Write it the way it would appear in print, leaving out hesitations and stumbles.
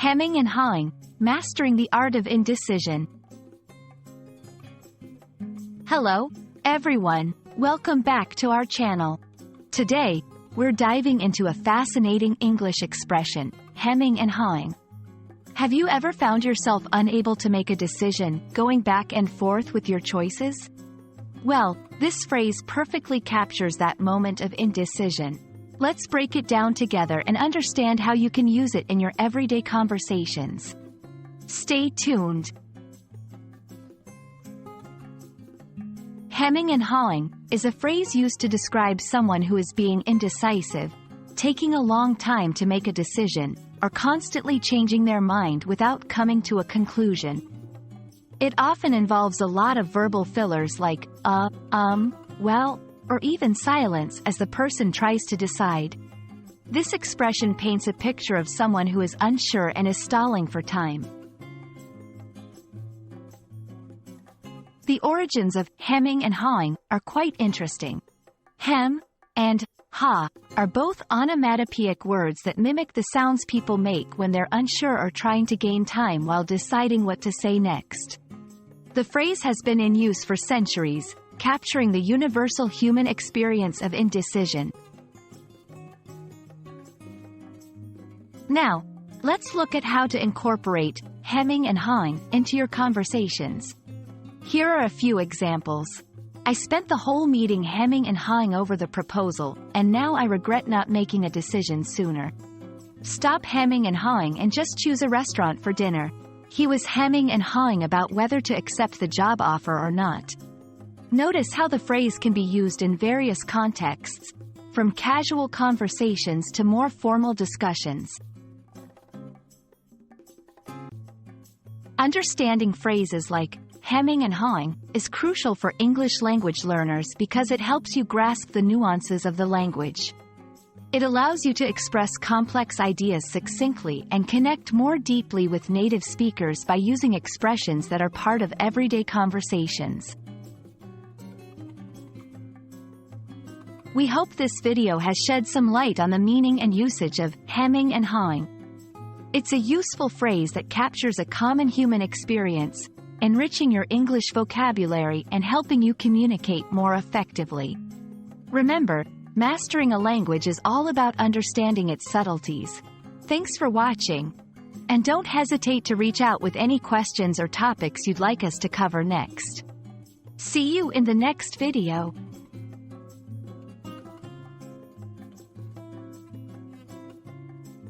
Hemming and hawing, mastering the art of indecision. Hello, everyone. Welcome back to our channel. Today, we're diving into a fascinating English expression, hemming and hawing. Have you ever found yourself unable to make a decision, going back and forth with your choices? Well, this phrase perfectly captures that moment of indecision. Let's break it down together and understand how you can use it in your everyday conversations. Stay tuned. Hemming and hawing is a phrase used to describe someone who is being indecisive, taking a long time to make a decision, or constantly changing their mind without coming to a conclusion. It often involves a lot of verbal fillers like well, or even silence as the person tries to decide. This expression paints a picture of someone who is unsure and is stalling for time. The origins of hemming and hawing are quite interesting. Hem and haw are both onomatopoeic words that mimic the sounds people make when they're unsure or trying to gain time while deciding what to say next. The phrase has been in use for centuries, capturing the universal human experience of indecision. Now, let's look at how to incorporate hemming and hawing into your conversations. Here are a few examples. I spent the whole meeting hemming and hawing over the proposal, and now I regret not making a decision sooner. Stop hemming and hawing and just choose a restaurant for dinner. He was hemming and hawing about whether to accept the job offer or not. Notice how the phrase can be used in various contexts, from casual conversations to more formal discussions. Understanding phrases like hemming and hawing is crucial for English language learners because it helps you grasp the nuances of the language. It allows you to express complex ideas succinctly and connect more deeply with native speakers by using expressions that are part of everyday conversations. We hope this video has shed some light on the meaning and usage of hemming and hawing. It's a useful phrase that captures a common human experience, enriching your English vocabulary and helping you communicate more effectively. Remember, mastering a language is all about understanding its subtleties. Thanks for watching. And don't hesitate to reach out with any questions or topics you'd like us to cover next. See you in the next video.